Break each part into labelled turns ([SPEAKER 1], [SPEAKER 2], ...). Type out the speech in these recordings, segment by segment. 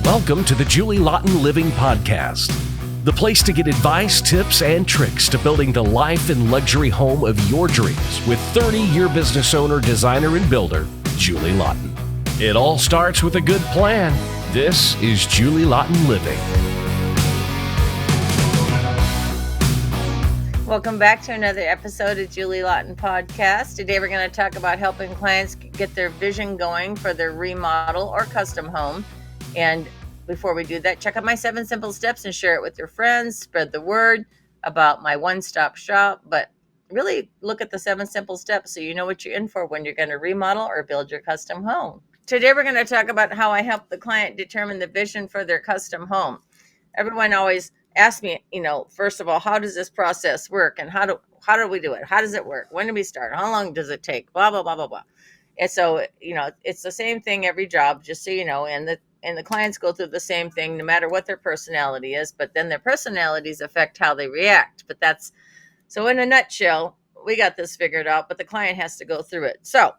[SPEAKER 1] Welcome to the Julie Laughton Living Podcast, the place to get advice, tips, and tricks to building the life and luxury home of your dreams with 30-year business owner, designer, and builder, Julie Laughton. It all starts with a good plan. This is Julie Laughton Living.
[SPEAKER 2] Welcome back to another episode of Julie Laughton Podcast. Today we're going to talk about helping clients get their vision going for their remodel or custom home. And before we do that, check out my 7 simple steps and share it with your friends. Spread the word about my one-stop shop. But really look at the 7 simple steps so you know what you're in for when you're going to remodel or build your custom home. Today we're going to talk about how I help the client determine the vision for their custom home. Everyone always asks me, first of all, how does this process work? And how do we do it? How does it work? When do we start? How long does it take? Blah, blah, blah, blah, blah. And so, it's the same thing every job, just so you know, and the clients go through the same thing no matter what their personality is, but then their personalities affect how they react. So in a nutshell, we got this figured out, but the client has to go through it. So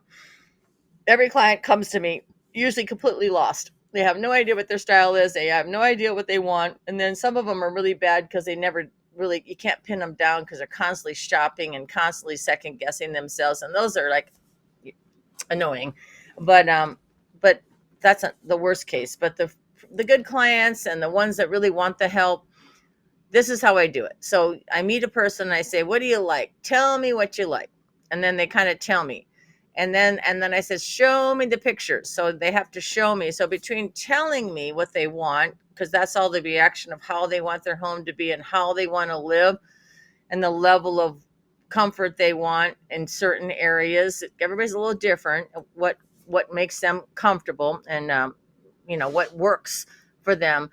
[SPEAKER 2] every client comes to me usually completely lost. They have no idea what their style is. They have no idea what they want. And then some of them are really bad because they never really, you can't pin them down because they're constantly shopping and constantly second guessing themselves. And those are like annoying, but that's not the worst case. But the good clients and the ones that really want the help, this is how I do it. So I meet a person and I say, what do you like? Tell me what you like. And then they kind of tell me. And then I said, show me the pictures. So they have to show me. So between telling me what they want, because that's all the reaction of how they want their home to be and how they want to live and the level of comfort they want in certain areas. Everybody's a little different. What makes them comfortable and, what works for them.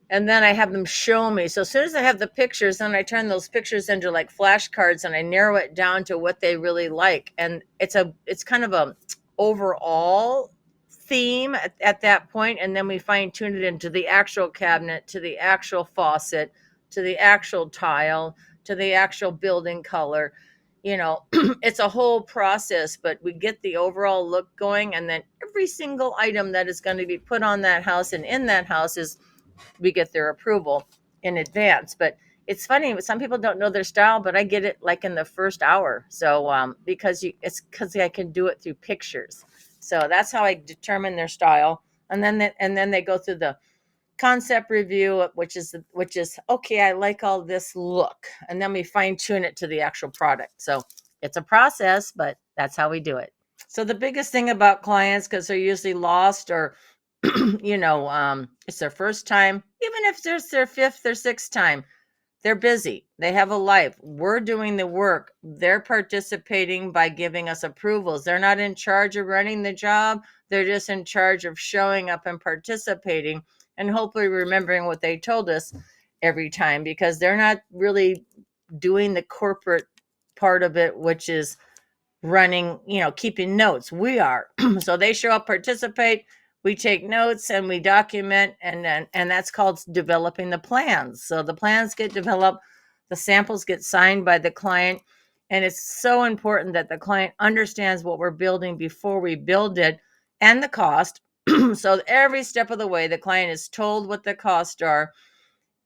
[SPEAKER 2] And then I have them show me. So as soon as I have the pictures, then I turn those pictures into like flashcards and I narrow it down to what they really like. And it's kind of a overall theme at that point. And then we fine tune it into the actual cabinet, to the actual faucet, to the actual tile, to the actual building color. It's a whole process, but we get the overall look going. And then every single item that is going to be put on that house and in that house we get their approval in advance. But it's funny, some people don't know their style, but I get it like in the first hour. So because I can do it through pictures. So that's how I determine their style. And then they go through the concept review, which is okay, I like all this look, and then we fine tune it to the actual product. So it's a process, but that's how we do it. So the biggest thing about clients, because they're usually lost or it's their first time, even if it's their 5th or 6th time, they're busy. They have a life. We're doing the work. They're participating by giving us approvals. They're not in charge of running the job. They're just in charge of showing up and participating and hopefully remembering what they told us every time, because they're not really doing the corporate part of it, which is running, keeping notes. We are. So they show up, participate. We take notes and we document, and that's called developing the plans. So the plans get developed, the samples get signed by the client, and it's so important that the client understands what we're building before we build it and the cost. So every step of the way, the client is told what the costs are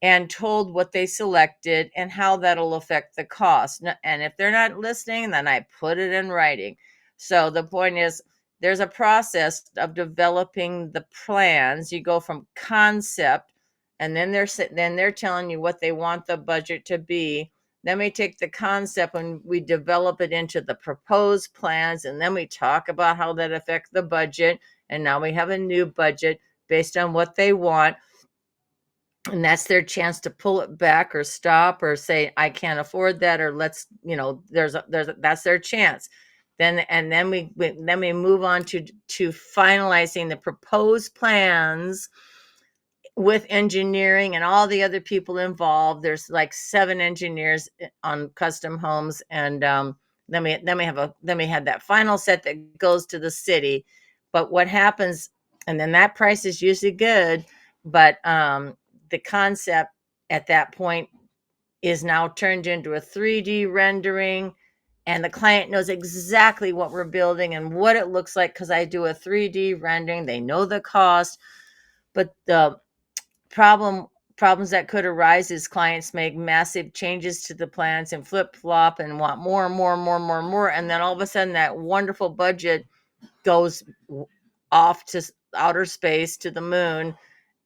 [SPEAKER 2] and told what they selected and how that'll affect the cost. And if they're not listening, then I put it in writing. So the point is, there's a process of developing the plans. You go from concept, and then they're telling you what they want the budget to be. Then we take the concept and we develop it into the proposed plans, and then we talk about how that affects the budget. And now we have a new budget based on what they want. And that's their chance to pull it back or stop or say, I can't afford that, or let's, that's their chance. Then we move on to finalizing the proposed plans with engineering and all the other people involved. There's like 7 engineers on custom homes, and then we have that final set that goes to the city. But what happens, and then that price is usually good, but the concept at that point is now turned into a 3D rendering. And the client knows exactly what we're building and what it looks like because I do a 3D rendering. They know the cost. But the problems that could arise is clients make massive changes to the plans and flip flop and want more and more and more and more and more, and then all of a sudden that wonderful budget goes off to outer space, to the moon.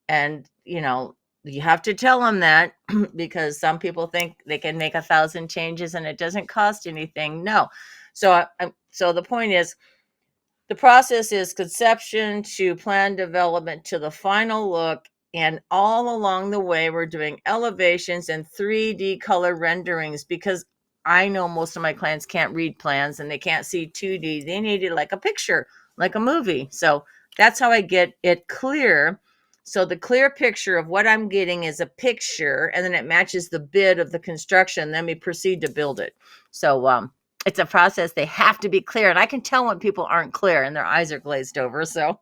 [SPEAKER 2] And you have to tell them that because some people think they can make 1,000 changes and it doesn't cost anything. No. So the point is, the process is conception to plan development to the final look. And all along the way, we're doing elevations and 3D color renderings, because I know most of my clients can't read plans and they can't see 2D. They need it like a picture, like a movie. So that's how I get it clear. So the clear picture of what I'm getting is a picture, and then it matches the bid of the construction. Then we proceed to build it. So it's a process. They have to be clear, and I can tell when people aren't clear and their eyes are glazed over. So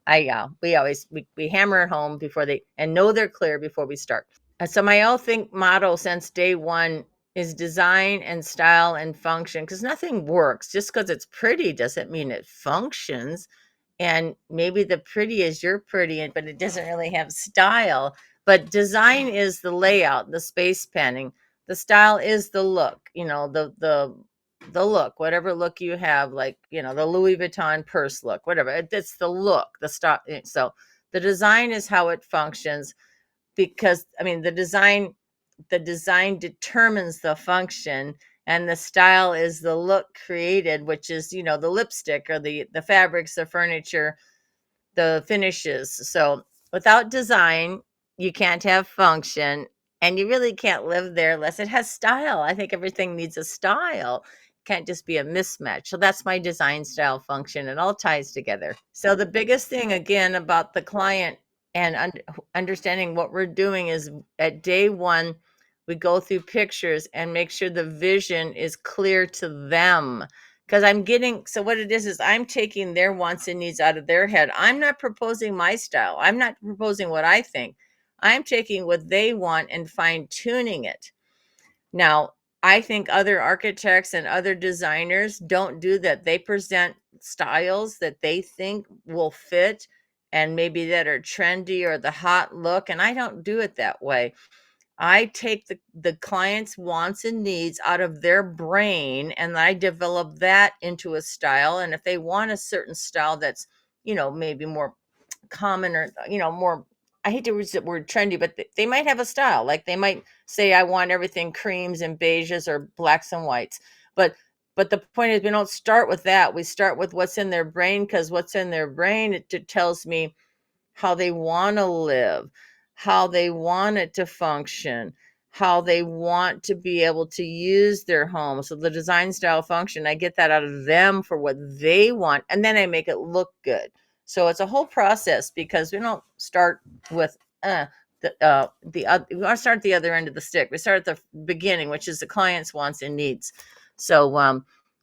[SPEAKER 2] we hammer it home before and know they're clear before we start. So my motto since day one is design and style and function, because nothing works. Just because it's pretty doesn't mean it functions. And maybe the pretty is you're pretty, but it doesn't really have style. But design is the layout, the space planning. The style is the look, the look, whatever look you have, like, the Louis Vuitton purse look, whatever. It's the look, the style. So the design is how it functions, because the design determines the function, and the style is the look created, which is, the lipstick or the fabrics, the furniture, the finishes. So without design, you can't have function, and you really can't live there unless it has style. I think everything needs a style. It can't just be a mismatch. So that's my design, style, function. It all ties together. So the biggest thing, again, about the client and understanding what we're doing is, at day one, we go through pictures and make sure the vision is clear to them. Because so what it is I'm taking their wants and needs out of their head. I'm not proposing my style. I'm not proposing what I think. I'm taking what they want and fine tuning it. Now, I think other architects and other designers don't do that. They present styles that they think will fit and maybe that are trendy or the hot look. And I don't do it that way. I take the client's wants and needs out of their brain, and I develop that into a style. And if they want a certain style that's, maybe more common, or, more, I hate to use the word trendy, but they might have a style. Like they might say, I want everything creams and beiges or blacks and whites. But the point is, we don't start with that. We start with what's in their brain, because what's in their brain, it tells me how they want to live, how they want it to function, how they want to be able to use their home. So the design, style, function, I get that out of them for what they want, and then I make it look good. So it's a whole process, because we don't start with we want to start at the other end of the stick. We start at the beginning, which is the client's wants and needs. So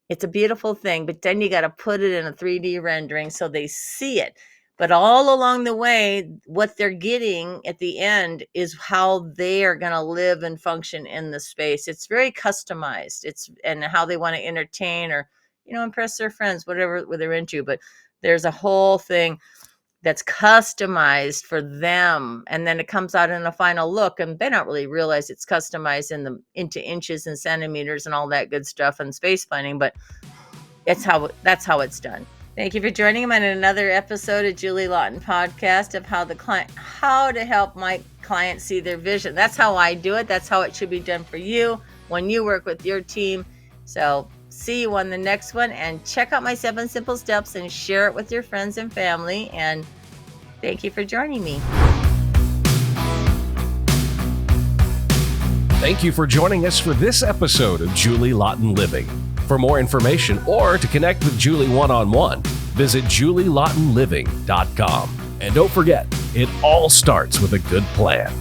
[SPEAKER 2] it's a beautiful thing, but then you got to put it in a 3D rendering so they see it. But all along the way, what they're getting at the end is how they are going to live and function in the space. It's very customized. And how they want to entertain or, impress their friends, whatever they're into. But there's a whole thing that's customized for them. And then it comes out in a final look, and they don't really realize it's customized into inches and centimeters and all that good stuff and space planning. But that's how it's done. Thank you for joining me on another episode of Julie Laughton Podcast of how to help my clients see their vision. That's how I do it. That's how it should be done for you when you work with your team. So see you on the next one, and check out my 7 simple steps and share it with your friends and family. And thank you for joining me.
[SPEAKER 1] Thank you for joining us for this episode of Julie Laughton Living. For more information or to connect with Julie one-on-one, visit julielaughtonliving.com. And don't forget, it all starts with a good plan.